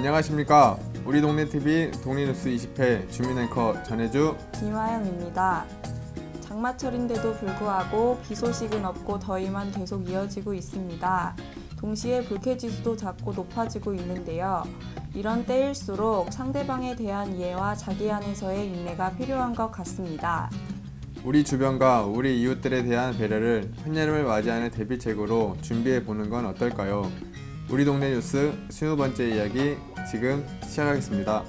안녕하십니까. 우리 동네 TV 동리뉴스 20회 주민 앵커 전혜주 김화영입니다. 장마철인데도 불구하고 비 소식은 없고 더위만 계속 이어지고 있습니다. 동시에 불쾌지수도 자꾸 높아지고 있는데요. 이런 때일수록 상대방에 대한 이해와 자기 안에서의 인내가 필요한 것 같습니다. 우리 주변과 우리 이웃들에 대한 배려를 한여름을 맞이하는 대비책으로 준비해 보는 건 어떨까요? 우리 동네 뉴스 20번째 이야기 지금 시작하겠습니다.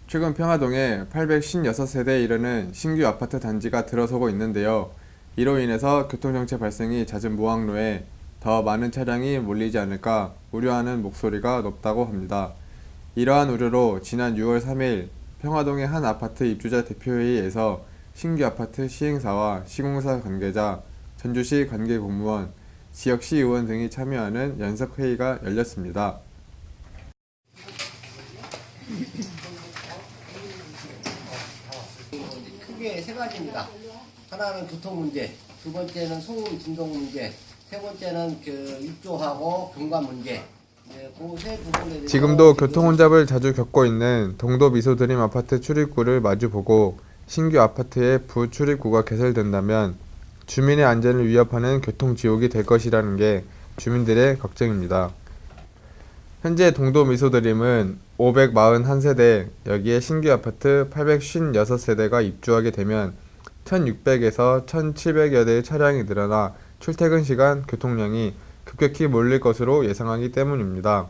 최근 평화동에 856세대에 이르는 신규 아파트 단지가 들어서고 있는데요. 이로 인해서 교통정체 발생이 잦은 무학로에 더 많은 차량이 몰리지 않을까 우려하는 목소리가 높다고 합니다. 이러한 우려로 지난 6월 3일 평화동의 한 아파트 입주자 대표회의에서 신규 아파트 시행사와 시공사 관계자, 전주시 관계공무원, 지역시 의원 등이 참여하는 연석회의가 열렸습니다. 크게 세 가지입니다. 하나는 교통 문제, 두 번째는 소음 진동 문제, 세 번째는 입주하고 경관 문제. 그 세 부분에 대해서 지금도 교통 혼잡을 자주 겪고 있는 동도 미소드림 아파트 출입구를 마주보고 신규 아파트의 부출입구가 개설된다면 주민의 안전을 위협하는 교통지옥이 될 것이라는 게 주민들의 걱정입니다. 현재 동도 미소드림은 541세대, 여기에 신규 아파트 856세대가 입주하게 되면 1600에서 1700여 대의 차량이 늘어나 출퇴근 시간 교통량이 급격히 몰릴 것으로 예상하기 때문입니다.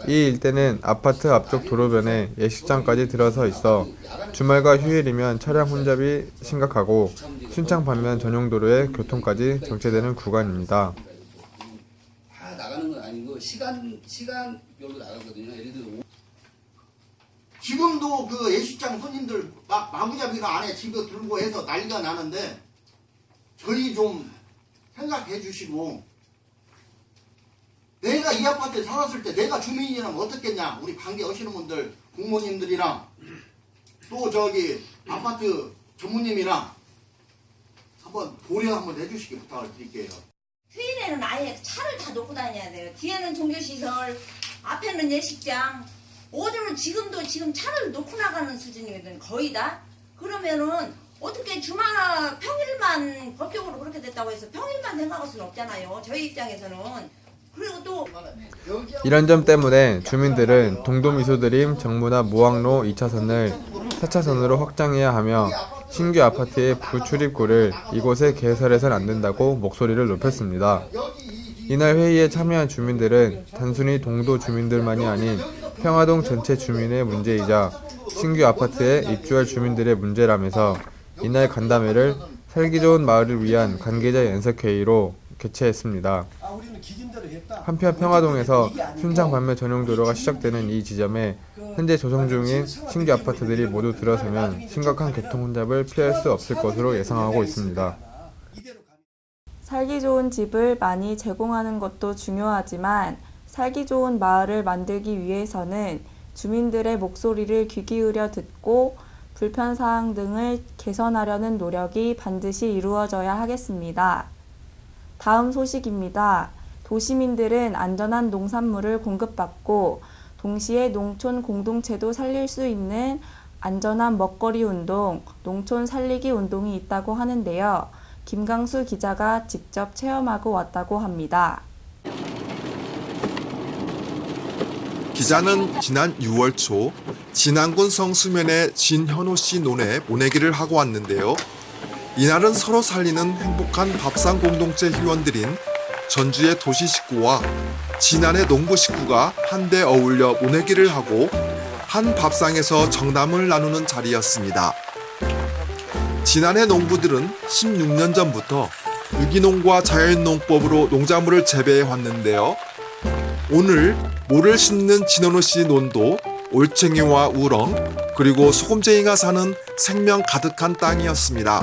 이 일대는 아파트 앞쪽 도로변에 예식장까지 들어서 있어 주말과 휴일이면 차량 혼잡이 심각하고 순창 반면 전용 도로에 교통까지 정체되는 구간입니다. 다 나가는 건 아니고 시간별로 나가거든요. 예를 들어 지금도 그 예식장 손님들 막 마구잡이가 안에 집에 들고 해서 난리가 나는데 저희 좀 생각해 주시고 내가 이 아파트에 살았을 때 내가 주민이라면 어떻겠냐, 우리 관계 하시는 분들 공무원님들이랑 또 저기 아파트 전무님이랑 한번 고려 한번 해주시기 부탁을 드릴게요. 휴일에는 아예 차를 다 놓고 다녀야 돼요. 뒤에는 종교시설, 앞에는 예식장. 어디로 지금도 차를 놓고 나가는 수준이거든, 거의 다. 그러면은 어떻게 주말 평일만 법적으로 그렇게 됐다고 해서 평일만 생각할 수는 없잖아요. 저희 입장에서는. 그리고 또 이런 점 때문에 주민들은 동도 미소드림 정문앞 무학로 2차선을 4차선으로 확장해야 하며 신규 아파트의 부출입구를 이곳에 개설해서는 안 된다고 목소리를 높였습니다. 이날 회의에 참여한 주민들은 단순히 동도 주민들만이 아닌 평화동 전체 주민의 문제이자 신규 아파트에 입주할 주민들의 문제라면서 이날 간담회를 살기 좋은 마을을 위한 관계자 연석회의로 개최했습니다. 한편 평화동에서 순창 반면 전용 도로가 시작되는 이 지점에 현재 조성 중인 신규 아파트들이 모두 들어서면 심각한 교통 혼잡을 피할 수 없을 것으로 예상하고 있습니다. 살기 좋은 집을 많이 제공하는 것도 중요하지만 살기 좋은 마을을 만들기 위해서는 주민들의 목소리를 귀 기울여 듣고 불편사항 등을 개선하려는 노력이 반드시 이루어져야 하겠습니다. 다음 소식입니다. 도시민들은 안전한 농산물을 공급받고 동시에 농촌 공동체도 살릴 수 있는 안전한 먹거리 운동, 농촌 살리기 운동이 있다고 하는데요. 김강수 기자가 직접 체험하고 왔다고 합니다. 기자는 지난 6월 초 진안군 성수면의 진현호 씨 논에 모내기를 하고 왔는데요. 이날은 서로 살리는 행복한 밥상 공동체 회원들인 전주의 도시 식구와 진안의 농부 식구가 한데 어울려 모내기를 하고 한 밥상에서 정담을 나누는 자리였습니다. 진안의 농부들은 16년 전부터 유기농과 자연농법으로 농작물을 재배해 왔는데요. 오늘 모를 심는 진현호 씨 논도 올챙이와 우렁 그리고 소금쟁이가 사는 생명 가득한 땅이었습니다.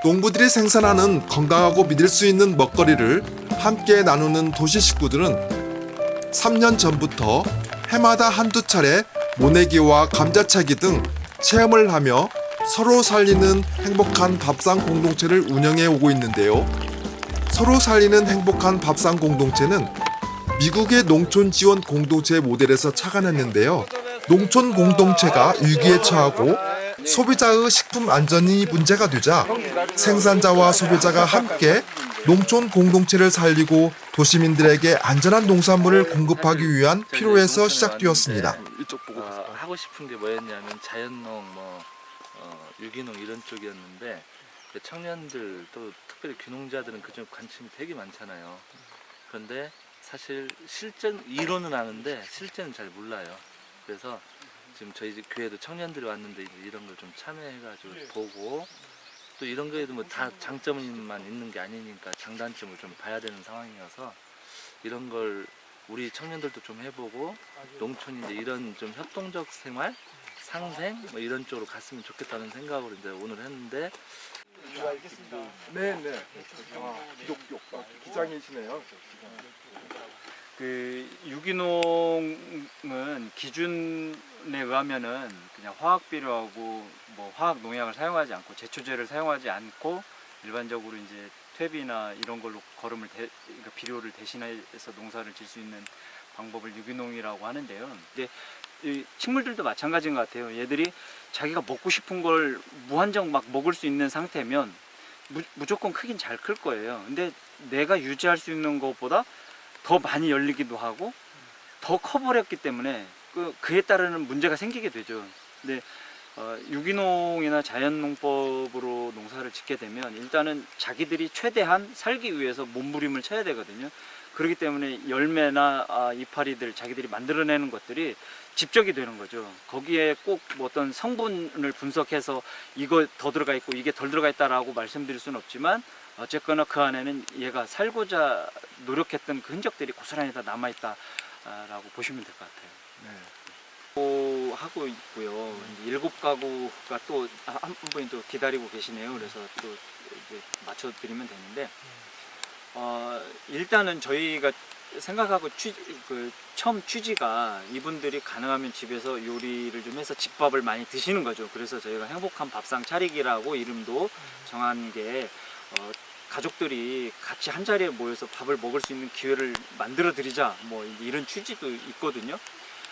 농부들이 생산하는 건강하고 믿을 수 있는 먹거리를 함께 나누는 도시 식구들은 3년 전부터 해마다 한두 차례 모내기와 감자차기 등 체험을 하며 서로 살리는 행복한 밥상 공동체를 운영해 오고 있는데요. 서로 살리는 행복한 밥상 공동체는 미국의 농촌 지원 공동체 모델에서 착안했는데요. 농촌 공동체가 위기에 처하고 소비자의 식품 안전이 문제가 되자 생산자와 소비자가 함께 농촌 공동체를 살리고 도시민들에게 안전한 농산물을 공급하기 위한 필요에서 시작되었습니다. 하고 싶은 게 뭐였냐면 자연농, 유기농 이런 쪽이었는데 청년들 또 특별히 귀농자들은 그쪽 관심이 되게 많잖아요. 그런데 사실 이론은 아는데 실제는 잘 몰라요. 그래서 지금 저희 집 교회도 청년들이 왔는데 이제 이런 걸 좀 참여해가지고 보고 또 이런 거에도 뭐 다 장점만 있는 게 아니니까 장단점을 좀 봐야 되는 상황이어서 이런 걸 우리 청년들도 좀 해보고 농촌이 이제 이런 좀 협동적 생활, 상생 뭐 이런 쪽으로 갔으면 좋겠다는 생각으로 이제 오늘 했는데. 네. 기장이시네요. 그 유기농은 기준에 의하면은 그냥 화학 비료하고 뭐 화학 농약을 사용하지 않고 제초제를 사용하지 않고 일반적으로 이제 퇴비나 이런 걸로 그러니까 비료를 대신해서 농사를 질 수 있는 방법을 유기농이라고 하는데요. 근데 이 식물들도 마찬가지인 것 같아요. 얘들이 자기가 먹고 싶은 걸 무한정 막 먹을 수 있는 상태면 무조건 크긴 잘 클 거예요. 근데 내가 유지할 수 있는 것보다 더 많이 열리기도 하고 더 커버렸기 때문에 그에 따르는 문제가 생기게 되죠. 근데 유기농이나 자연농법으로 농사를 짓게 되면 일단은 자기들이 최대한 살기 위해서 몸부림을 쳐야 되거든요. 그렇기 때문에 열매나 이파리들 자기들이 만들어내는 것들이 집적이 되는 거죠. 거기에 꼭 뭐 어떤 성분을 분석해서 이거 더 들어가 있고 이게 덜 들어가 있다라고 말씀드릴 수는 없지만 어쨌거나 그 안에는 얘가 살고자 노력했던 그 흔적들이 고스란히 다 남아있다라고 보시면 될 것 같아요. 하고 있고요. 7가구가 또 한 분이 또 기다리고 계시네요. 그래서 또 이제 맞춰드리면 되는데 일단은 저희가 생각하고 처음 취지가 이분들이 가능하면 집에서 요리를 좀 해서 집밥을 많이 드시는 거죠. 그래서 저희가 행복한 밥상 차리기라고 이름도 정한 게 가족들이 같이 한 자리에 모여서 밥을 먹을 수 있는 기회를 만들어 드리자 뭐 이런 취지도 있거든요.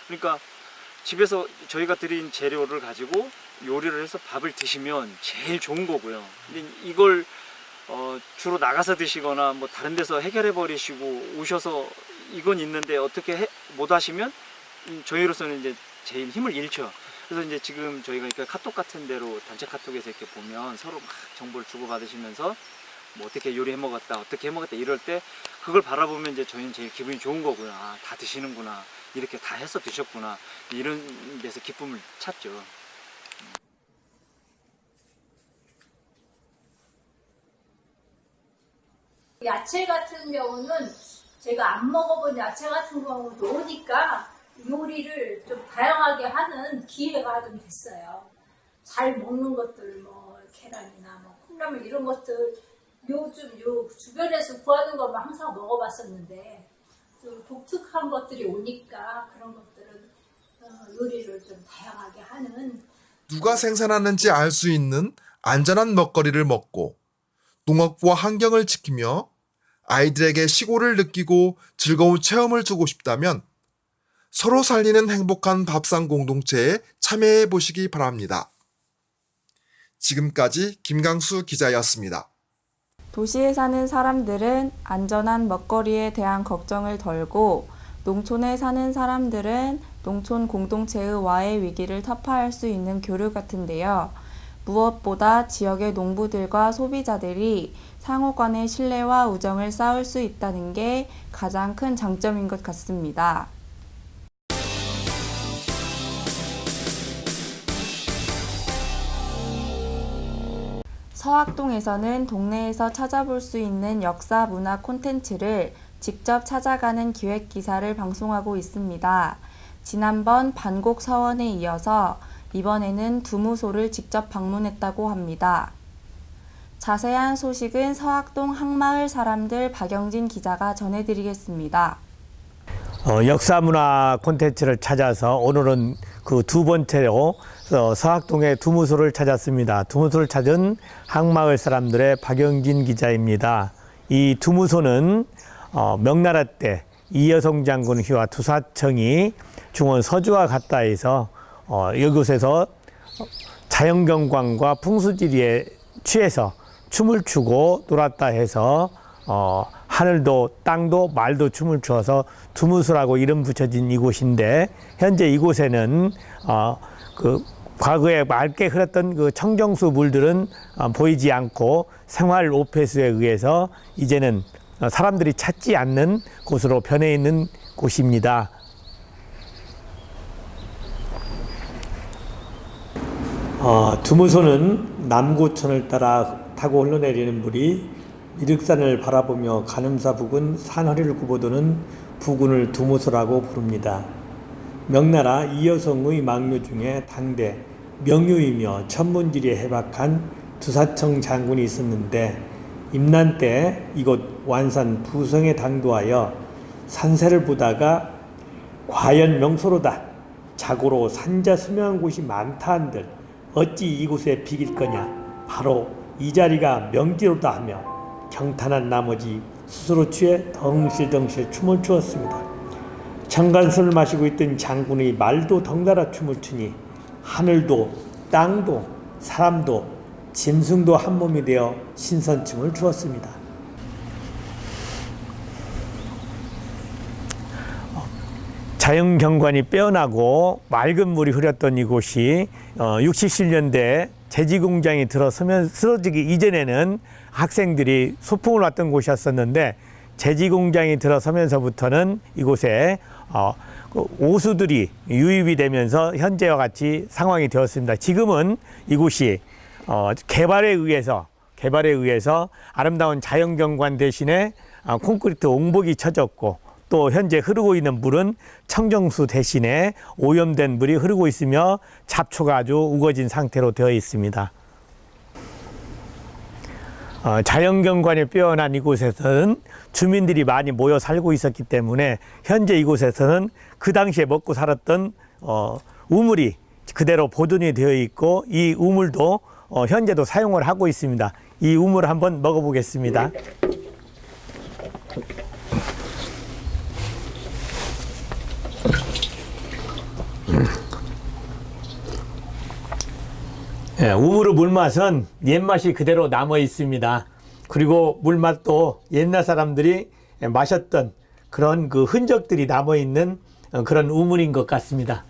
그러니까 집에서 저희가 드린 재료를 가지고 요리를 해서 밥을 드시면 제일 좋은 거고요. 근데 이걸 주로 나가서 드시거나 뭐 다른 데서 해결해 버리시고 오셔서 이건 있는데 어떻게 못 하시면 저희로서는 이제 제일 힘을 잃죠. 그래서 이제 지금 저희가 이렇게 카톡 같은 데로 단체 카톡에서 이렇게 보면 서로 막 정보를 주고 받으시면서 뭐 어떻게 요리해 먹었다, 어떻게 해 먹었다 이럴 때 그걸 바라보면 이제 저희는 제일 기분이 좋은 거고요. 아, 다 드시는구나, 이렇게 다 해서 드셨구나, 이런 데서 기쁨을 찾죠. 야채 같은 경우는 제가 안 먹어본 야채 같은 경우도 오니까 요리를 좀 다양하게 하는 기회가 좀 됐어요. 잘 먹는 것들, 뭐 계란이나 뭐 콩나물 이런 것들 요즘 요 주변에서 구하는 것만 항상 먹어봤었는데 좀 독특한 것들이 오니까 그런 것들은 요리를 좀 다양하게 하는. 누가 생산하는지 알 수 있는 안전한 먹거리를 먹고 농업과 환경을 지키며 아이들에게 시골을 느끼고 즐거운 체험을 주고 싶다면 서로 살리는 행복한 밥상 공동체에 참여해 보시기 바랍니다. 지금까지 김강수 기자였습니다. 도시에 사는 사람들은 안전한 먹거리에 대한 걱정을 덜고 농촌에 사는 사람들은 농촌 공동체의 와해 위기를 타파할 수 있는 교류 같은데요. 무엇보다 지역의 농부들과 소비자들이 상호 간의 신뢰와 우정을 쌓을 수 있다는 게 가장 큰 장점인 것 같습니다. 서학동에서는 동네에서 찾아볼 수 있는 역사 문화 콘텐츠를 직접 찾아가는 기획 기사를 방송하고 있습니다. 지난번 반곡 서원에 이어서 이번에는 두무소를 직접 방문했다고 합니다. 자세한 소식은 서학동 항마을 사람들 박영진 기자가 전해드리겠습니다. 역사문화 콘텐츠를 찾아서 오늘은 그 두 번째로 서학동의 두무소를 찾았습니다. 두무소를 찾은 항마을 사람들의 박영진 기자입니다. 이 두무소는 명나라 때 이여성 장군 휘하 두사청이 중원 서주와 가까이서 이곳에서 자연경관과 풍수지리에 취해서 춤을 추고 놀았다 해서 하늘도 땅도 말도 춤을 추어서 두무소라고 이름 붙여진 이곳인데, 현재 이곳에는 그 과거에 맑게 흐렀던 그 청정수 물들은 보이지 않고 생활 오폐수에 의해서 이제는 사람들이 찾지 않는 곳으로 변해 있는 곳입니다. 두무소는 남구천을 따라 타고 흘러내리는 물이 미륵산을 바라보며 가늠사 부근 산허리를 굽어도는 부근을 두무소라고 부릅니다. 명나라 이여성의 망묘 중에 당대 명유이며 천문지리에 해박한 두사청 장군이 있었는데, 임난 때 이곳 완산 부성에 당도하여 산세를 보다가 과연 명소로다, 자고로 산자 수명한 곳이 많다 한들 어찌 이곳에 비길 거냐, 바로 이 자리가 명지로다 하며 경탄한 나머지 스스로 취해 덩실덩실 춤을 추었습니다. 청간술을 마시고 있던 장군의 말도 덩달아 춤을 추니 하늘도 땅도 사람도 짐승도 한 몸이 되어 신선춤을 추었습니다. 자연경관이 빼어나고 맑은 물이 흐렸던 이곳이 60, 70년대 제지공장이 들어서면 쓰러지기 이전에는 학생들이 소풍을 왔던 곳이었었는데, 제지공장이 들어서면서부터는 이곳에 오수들이 유입이 되면서 현재와 같이 상황이 되었습니다. 지금은 이곳이 개발에 의해서 아름다운 자연경관 대신에 콘크리트 옹복이 쳐졌고, 또 현재 흐르고 있는 물은 청정수 대신에 오염된 물이 흐르고 있으며 잡초가 아주 우거진 상태로 되어 있습니다. 자연경관이 빼어난 이곳에서는 주민들이 많이 모여 살고 있었기 때문에 현재 이곳에서는 그 당시에 먹고 살았던 우물이 그대로 보존이 되어 있고, 이 우물도 현재도 사용을 하고 있습니다. 이 우물을 한번 먹어보겠습니다. 우물의 물맛은 옛맛이 그대로 남아 있습니다. 그리고 물맛도 옛날 사람들이 마셨던 그런 그 흔적들이 남아 있는 그런 우물인 것 같습니다.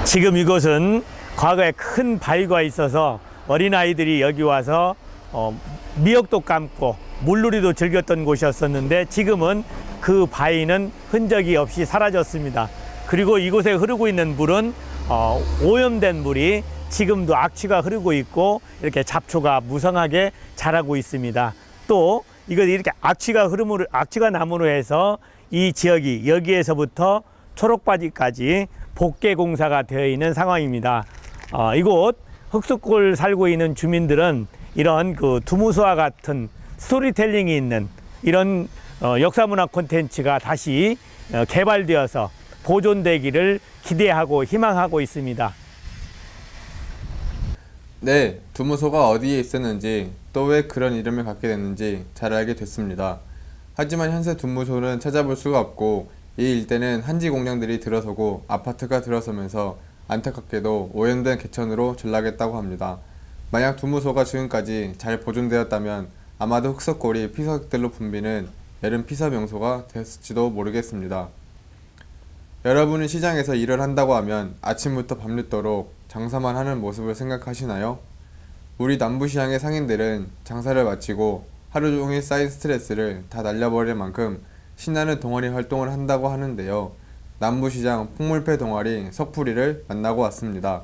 지금 이곳은 과거에 큰 바위가 있어서 어린아이들이 여기 와서 미역도 감고 물놀이도 즐겼던 곳이었었는데, 지금은 그 바위는 흔적이 없이 사라졌습니다. 그리고 이곳에 흐르고 있는 물은 오염된 물이 지금도 악취가 흐르고 있고 이렇게 잡초가 무성하게 자라고 있습니다. 또 이거 이렇게 악취가 남으로 해서 이 지역이 여기에서부터 초록바지까지 복개 공사가 되어 있는 상황입니다. 이곳 흑숫골 살고 있는 주민들은 이런 그 두무소와 같은 스토리텔링이 있는 이런 역사문화 콘텐츠가 다시 개발되어서 보존되기를 기대하고 희망하고 있습니다. 네, 두무소가 어디에 있었는지 또 왜 그런 이름을 갖게 됐는지 잘 알게 됐습니다. 하지만 현재 두무소는 찾아볼 수가 없고, 이 일대는 한지 공장들이 들어서고 아파트가 들어서면서 안타깝게도 오염된 개천으로 전락했다고 합니다. 만약 두무소가 지금까지 잘 보존되었다면 아마도 흑석골이 피서객들로 붐비는 여름 피서 명소가 됐을지도 모르겠습니다. 여러분은 시장에서 일을 한다고 하면 아침부터 밤늦도록 장사만 하는 모습을 생각하시나요? 우리 남부시장의 상인들은 장사를 마치고 하루 종일 쌓인 스트레스를 다 날려버릴 만큼 신나는 동아리 활동을 한다고 하는데요. 남부시장 풍물패 동아리 석풀이를 만나고 왔습니다.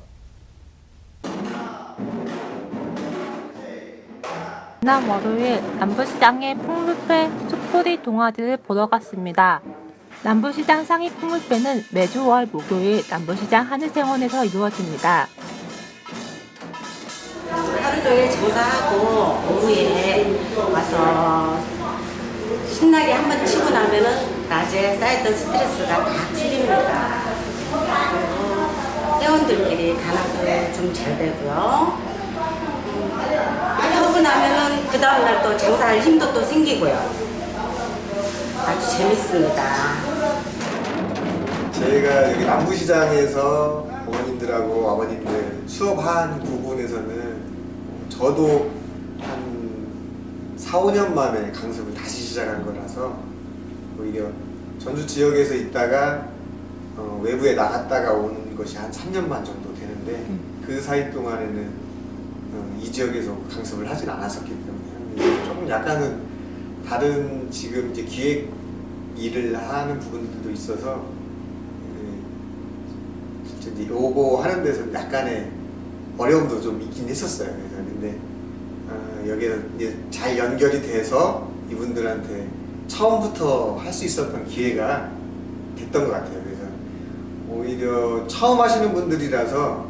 지난 월요일 남부시장의 풍물패 촛불이 동아리를 보러 갔습니다. 남부시장 상위 풍물패는 매주 월 목요일 남부시장 하늘정원에서 이루어집니다. 하루 하루 종일 장사하고 오후에 와서 신나게 한번 치고 나면은 낮에 쌓였던 스트레스가 다 풀립니다. 그리고 회원들끼리 단합도 좀 잘 되고요. 하고 나면은 그 다음날 또 장사할 힘도 또 생기고요. 아주 재밌습니다. 저희가 여기 남부시장에서 어머님들하고 아버님들 수업한 부분에서는 저도 한 4, 5년 만에 강습을 다시 시작한 거라서 오히려 전주 지역에서 있다가 외부에 나갔다가 온 것이 한 3년 만 정도 되는데 그 사이 동안에는 이 지역에서 강습을 하진 않았었기 때문에 조금 약간은 다른 지금 이제 기획 일을 하는 부분들도 있어서 이제 요거 하는 데서 약간의 어려움도 좀 있긴 했었어요. 그래서 근데 여기에 이제 잘 연결이 돼서 이분들한테 처음부터 할 수 있었던 기회가 됐던 것 같아요. 그래서 오히려 처음 하시는 분들이라서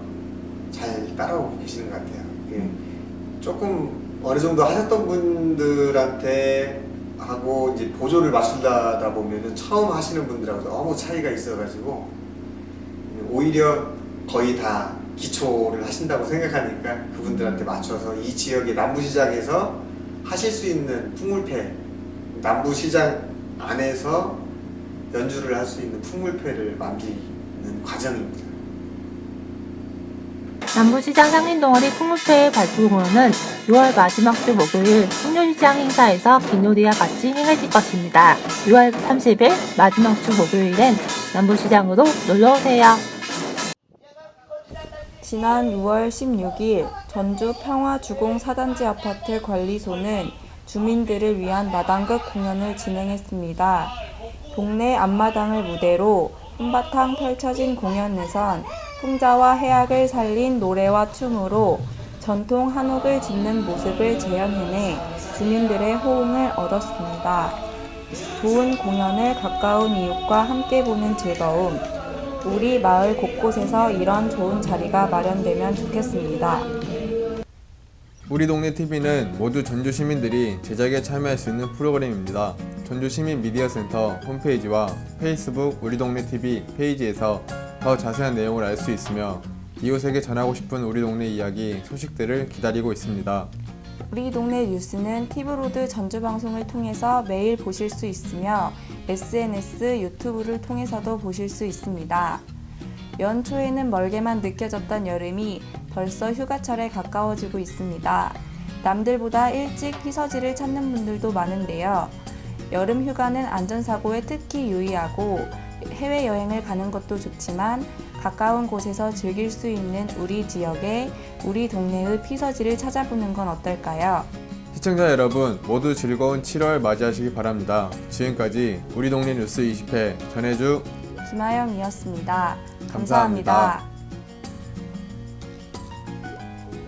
잘 따라오고 계시는 것 같아요. 이게 조금 어느 정도 하셨던 분들한테 하고 이제 보조를 맞추다 보면은 처음 하시는 분들하고 너무 차이가 있어가지고 오히려 거의 다 기초를 하신다고 생각하니까 그분들한테 맞춰서 이 지역의 남부시장에서 하실 수 있는 풍물패, 남부시장 안에서 연주를 할 수 있는 풍물패를 만드는 과정입니다. 남부시장 상인동아리 풍물패의 발표 공연은 6월 마지막 주 목요일 풍류시장 행사에서 기놀이와 같이 행해질 것입니다. 6월 30일 마지막 주 목요일엔 남부시장으로 놀러오세요. 지난 6월 16일 전주 평화주공 4단지 아파트 관리소는 주민들을 위한 마당극 공연을 진행했습니다. 동네 앞마당을 무대로 한바탕 펼쳐진 공연에선 풍자와 해악을 살린 노래와 춤으로 전통 한옥을 짓는 모습을 재현해내 주민들의 호응을 얻었습니다. 좋은 공연을 가까운 이웃과 함께 보는 즐거움, 우리 마을 곳곳에서 이런 좋은 자리가 마련되면 좋겠습니다. 우리 동네 TV는 모두 전주 시민들이 제작에 참여할 수 있는 프로그램입니다. 전주 시민 미디어 센터 홈페이지와 페이스북 우리 동네 TV 페이지에서 더 자세한 내용을 알 수 있으며 이웃에게 전하고 싶은 우리 동네 이야기, 소식들을 기다리고 있습니다. 우리 동네 뉴스는 TV로드 전주 방송을 통해서 매일 보실 수 있으며 SNS, 유튜브를 통해서도 보실 수 있습니다. 연초에는 멀게만 느껴졌던 여름이 벌써 휴가철에 가까워지고 있습니다. 남들보다 일찍 피서지를 찾는 분들도 많은데요. 여름 휴가는 안전사고에 특히 유의하고 해외여행을 가는 것도 좋지만 가까운 곳에서 즐길 수 있는 우리 지역의 우리 동네의 피서지를 찾아보는 건 어떨까요? 시청자 여러분 모두 즐거운 7월 맞이하시기 바랍니다. 지금까지 우리 동네 뉴스 20회 전해주 김아영이었습니다. 감사합니다.